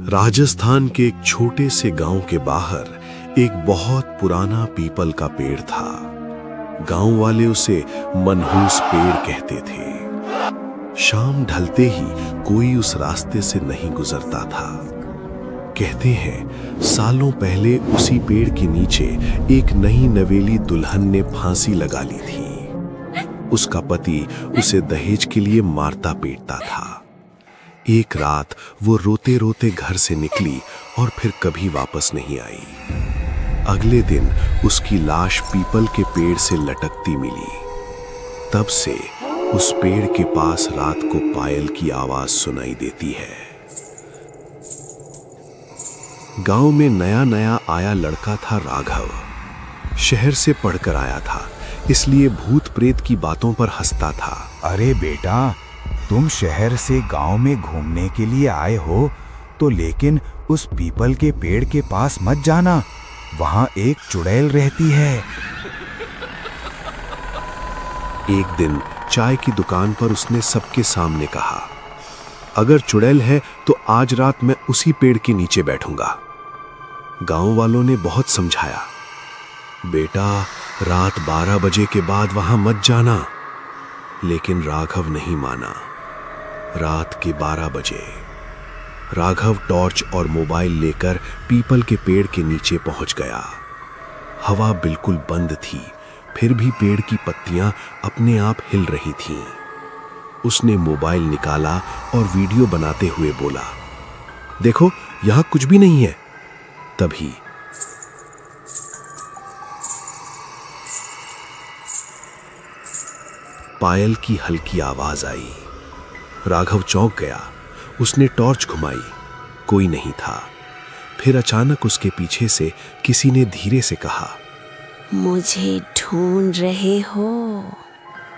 राजस्थान के एक छोटे से गांव के बाहर एक बहुत पुराना पीपल का पेड़ था। गांव वाले उसे मनहूस पेड़ कहते थे। शाम ढलते ही कोई उस रास्ते से नहीं गुजरता था। कहते हैं सालों पहले उसी पेड़ के नीचे एक नई नवेली दुल्हन ने फांसी लगा ली थी। उसका पति उसे दहेज के लिए मारता पीटता था। एक रात वो रोते रोते घर से निकली और फिर कभी वापस नहीं आई। अगले दिन उसकी लाश पीपल के पेड़ से लटकती मिली। तब से उस पेड़ के पास रात को पायल की आवाज सुनाई देती है। गांव में नया नया आया लड़का था राघव। शहर से पढ़कर आया था, इसलिए भूत प्रेत की बातों पर हंसता था। अरे बेटा, तुम शहर से गांव में घूमने के लिए आए हो तो लेकिन उस पीपल के पेड़ के पास मत जाना, वहां एक चुड़ैल रहती है। एक दिन चाय की दुकान पर उसने सबके सामने कहा, अगर चुड़ैल है तो आज रात मैं उसी पेड़ के नीचे बैठूंगा। गांव वालों ने बहुत समझाया, बेटा रात 12 बजे के बाद वहां मत जाना, लेकिन राघव नहीं माना। रात के 12 बजे राघव टॉर्च और मोबाइल लेकर पीपल के पेड़ के नीचे पहुंच गया। हवा बिल्कुल बंद थी, फिर भी पेड़ की पत्तियां अपने आप हिल रही थीं। उसने मोबाइल निकाला और वीडियो बनाते हुए बोला, देखो यहां कुछ भी नहीं है। तभी पायल की हल्की आवाज आई। राघव चौंक गया। उसने टॉर्च घुमाई, कोई नहीं था। फिर अचानक उसके पीछे से किसी ने धीरे से कहा, मुझे ढूंढ रहे हो?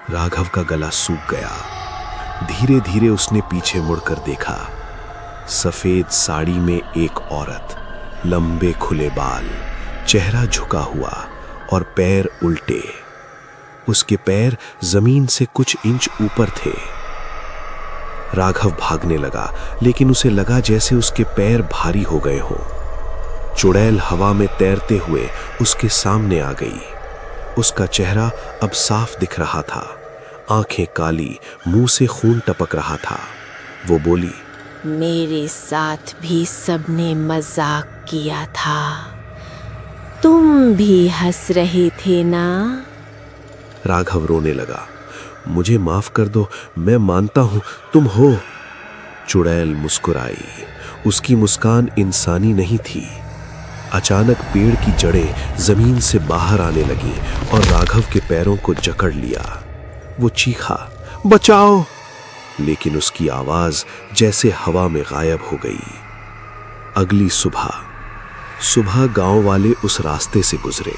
राघव का गला सूख गया। धीरे धीरे उसने पीछे मुड़कर देखा। सफेद साड़ी में एक औरत, लंबे खुले बाल, चेहरा झुका हुआ और पैर उल्टे। उसके पैर जमीन से कुछ इंच ऊपर थे। राघव भागने लगा, लेकिन उसे लगा जैसे उसके पैर भारी हो गए हों। चुड़ैल हवा में तैरते हुए उसके सामने आ गई। उसका चेहरा अब साफ दिख रहा था, आंखें काली, मुंह से खून टपक रहा था। वो बोली, मेरे साथ भी सबने मजाक किया था, तुम भी हंस रहे थे ना? राघव रोने लगा, मुझे माफ कर दो, मैं मानता हूं तुम हो। चुड़ैल मुस्कुराई। उसकी मुस्कान इंसानी नहीं थी। अचानक पेड़ की जड़ें जमीन से बाहर आने लगी और राघव के पैरों को जकड़ लिया। वो चीखा, बचाओ! लेकिन उसकी आवाज जैसे हवा में गायब हो गई। अगली सुबह गांव वाले उस रास्ते से गुजरे।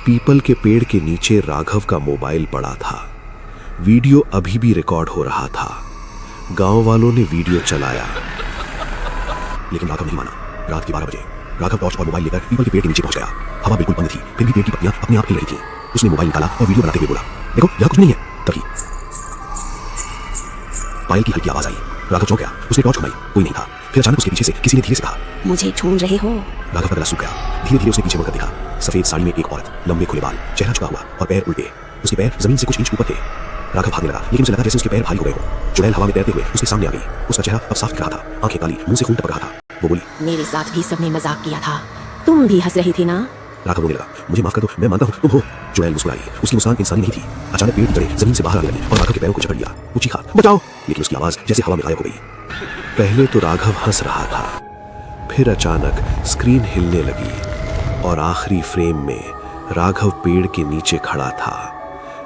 पीपल के पेड़ के नीचे राघव का मोबाइल पड़ा था। वीडियो अभी भी रिकॉर्ड हो रहा था। गांव वालों ने वीडियो चलाया, लेकिन राघव नहीं माना। रात के 12 बजे राघव टॉर्च और मोबाइल लेकर पीपल के पेड़ के नीचे पहुंच गया। हवा बिल्कुल बंद थी, फिर भी पेड़ की पत्तियां अपने आप हिल रही थीं। उसने मोबाइल निकाला और वीडियो बनाते हुए बोला, देखो यहां कुछ नहीं है। तभी पायल की हल्की आवाज आई। राघव चौंक गया। उसने टॉर्च घुमाई, कोई नहीं था। फिर अचानक उसके पीछे से किसी ने धीरे से कहा, मुझे ढूंढ रहे हो? राघव का गला सूख गया। धीरे धीरे उसने पीछे मुड़कर देखा। सफेद साड़ी में एक औरत, लंबे खुले बाल, चेहरा झुका हुआ और पैर उल्टे। उसके पैर जमीन से कुछ इंच ऊपर थे। राघव भागने लगा, लेकिन उसे लगा जैसे उसके पैर भारी हो गए हों। चुड़ैल हवा में तैरते हुए उसके सामने आ गई। उसका चेहरा अब साफ दिख रहा था, आंखें काली, मुंह से खून टपक रहा था। वो बोली, मेरे साथ भी सबने मजाक किया था, तुम भी हंस रही थी ना? राघव रोने लगा, मुझे माफ कर दो, मैं मानता हूं तुम हो। चुड़ैल मुस्कुराई। उसकी मुस्कान इंसानी नहीं थी। अचानक पेड़ की जड़ें जमीन से बाहर आने लगी और राघव के पैरों को जकड़ लिया। वो चीखा, बचाओ! लेकिन उसकी आवाज जैसे हवा में गायब हो गई। पहले तो राघव हंस रहा था, फिर अचानक स्क्रीन हिलने लगी और आखिरी फ्रेम में राघव पेड़ के नीचे खड़ा था,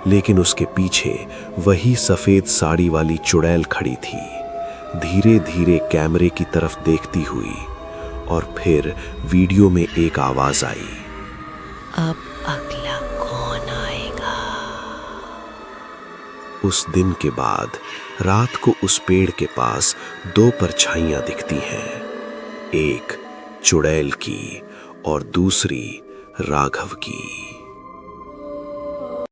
लेकिन उसके पीछे वही सफेद साड़ी वाली चुड़ैल खड़ी थी, धीरे धीरे कैमरे की तरफ देखती हुई। और फिर वीडियो में एक आवाज आई, अब अगला कौन आएगा? उस दिन के बाद रात को उस पेड़ के पास 2 परछाइयां दिखती हैं, एक चुड़ैल की और दूसरी राघव की।